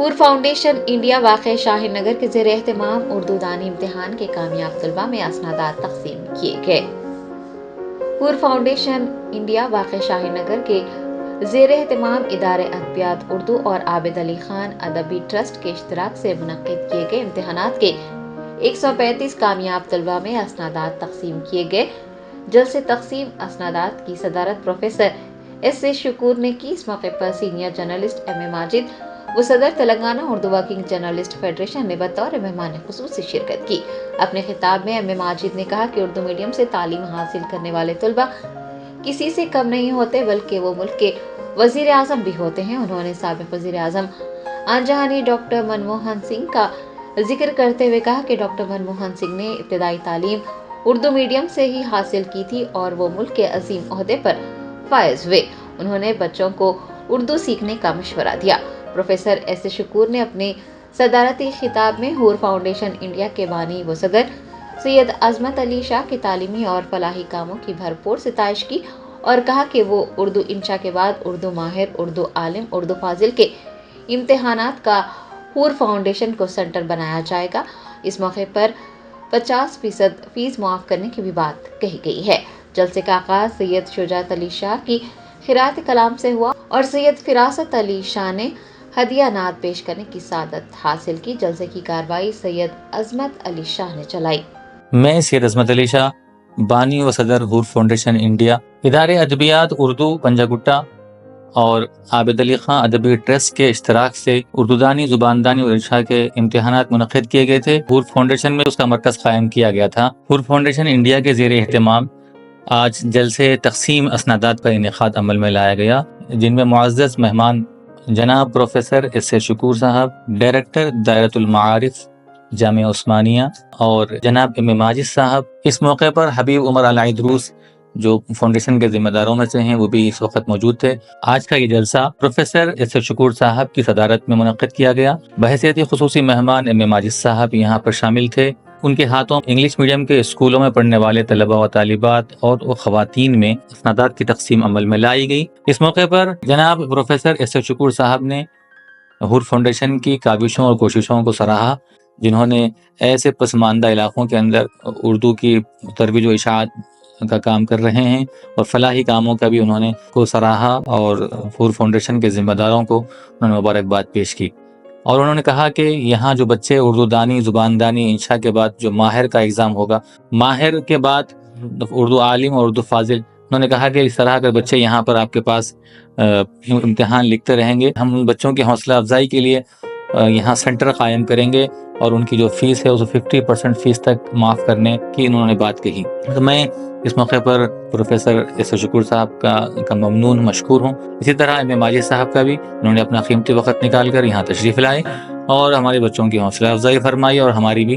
حور foundation India واقع شاہی نگر کے زیر اہتمام اردو دانی امتحان کے کامیاب طلباء میں اسنادات تقسیم کیے گئے۔ حور فاؤنڈیشن انڈیا واقع شاہی نگر کے زیر اہتمام ادارے ادبیات اردو اور عابد علی خان ادبی ٹرسٹ کے اشتراک سے منعقد کیے گئے امتحانات کے 135 کامیاب طلباء میں اسنادات تقسیم کیے گئے۔ جلسے تقسیم اسنادات کی صدارت پروفیسر ایس اے شکور نے کی۔ اس موقع پر سینئر جرنلسٹ ایم اے ماجد و صدر Telangana Urdu working journalist federation نے بطور مہمان خصوصی شرکت کی۔ اپنے خطاب میں ایم اے ماجد نے کہا کہ اردو میڈیم سے تعلیم حاصل کرنے والے طلباء کسی سے کم نہیں ہوتے بلکہ وہ ملک کے وزیر اعظم بھی ہوتے ہیں۔ انہوں نے سابق وزیر اعظم آن جہانی ڈاکٹر منموہن سنگھ کا ذکر کرتے ہوئے کہا کہ ڈاکٹر منموہن سنگھ نے ابتدائی تعلیم اردو میڈیم سے ہی حاصل کی تھی اور وہ ملک کے عظیم عہدے پر فائز ہوئے۔ انہوں نے بچوں کو اردو سیکھنے کا مشورہ دیا۔ پروفیسر ایس اے شکور نے اپنے صدارتی خطاب میں حور فاؤنڈیشن انڈیا کے بانی و صدر سید عظمت علی شاہ کے تعلیمی اور فلاحی کاموں کی بھرپور ستائش کی اور کہا کہ وہ اردو انشاء کے بعد اردو ماہر، اردو عالم، اردو فاضل کے امتحانات کا حور فاؤنڈیشن کو سینٹر بنایا جائے گا۔ اس موقع پر 50% فیس معاف کرنے کی بھی بات کہی گئی ہے۔ جلسے کا آغاز سید شجاعت علی شاہ کی قراءت کلام سے ہوا اور سید فراست علی شاہ نے ہدیہ نعت پیش کرنے کی سعادت حاصل کی۔ جلسے کی کارروائی سید عظمت علی شاہ نے چلائی۔ میں سید عظمت علی شاہ، بانی و صدر حور فاؤنڈیشن انڈیا، ادارے ادبیات اردو پنجگٹا اور عابد علی خان ادبی ٹرسٹ کے اشتراک سے اردو دانی، زبان دانی اور انشاء کے امتحانات منعقد کیے گئے تھے۔ حور فاؤنڈیشن میں اس کا مرکز قائم کیا گیا تھا۔ حور فاؤنڈیشن انڈیا کے زیر اہتمام آج جلسے تقسیم اسنادات کا انعقاد عمل میں لایا گیا، جن میں معزز مہمان جناب پروفیسر ایس اے شکور صاحب، ڈائریکٹر دائرۃ المعارف جامعہ عثمانیہ، اور جناب ایم اے ماجد صاحب۔ اس موقع پر حبیب عمر العیدروس جو فاؤنڈیشن کے ذمہ داروں میں سے ہیں وہ بھی اس وقت موجود تھے۔ آج کا یہ جلسہ پروفیسر ایس اے شکور صاحب کی صدارت میں منعقد کیا گیا۔ بحیثیت خصوصی مہمان ایم اے ماجد صاحب یہاں پر شامل تھے۔ ان کے ہاتھوں انگلش میڈیم کے اسکولوں میں پڑھنے والے طلباء و طالبات اور خواتین میں اسنادات کی تقسیم عمل میں لائی گئی۔ اس موقع پر جناب پروفیسر ایس اے شکور صاحب نے حور فاؤنڈیشن کی کاوشوں اور کوششوں کو سراہا، جنہوں نے ایسے پسماندہ علاقوں کے اندر اردو کی ترویج و اشاعت کا کام کر رہے ہیں، اور فلاحی کاموں کا بھی انہوں نے کو سراہا اور حور فاؤنڈیشن کے ذمہ داروں کو انہوں نے مبارکباد پیش کی۔ اور انہوں نے کہا کہ یہاں جو بچے اردو دانی، زبان دانی، انشاء کے بعد جو ماہر کا ایگزام ہوگا، ماہر کے بعد اردو عالم اور اردو فاضل، انہوں نے کہا کہ اس طرح کے بچے یہاں پر آپ کے پاس امتحان لکھتے رہیں گے۔ ہم ان بچوں کی حوصلہ افزائی کے لیے یہاں سینٹر قائم کریں گے اور ان کی جو فیس ہے اس 50% فیس تک معاف کرنے کی انہوں نے بات کہی۔ تو میں اس موقع پر پروفیسر ایس اے شکور صاحب کا ممنون مشکور ہوں۔ اسی طرح ایم اے ماجد صاحب کا بھی، انہوں نے اپنا قیمتی وقت نکال کر یہاں تشریف لائے اور ہمارے بچوں کی حوصلہ افزائی فرمائی اور ہماری بھی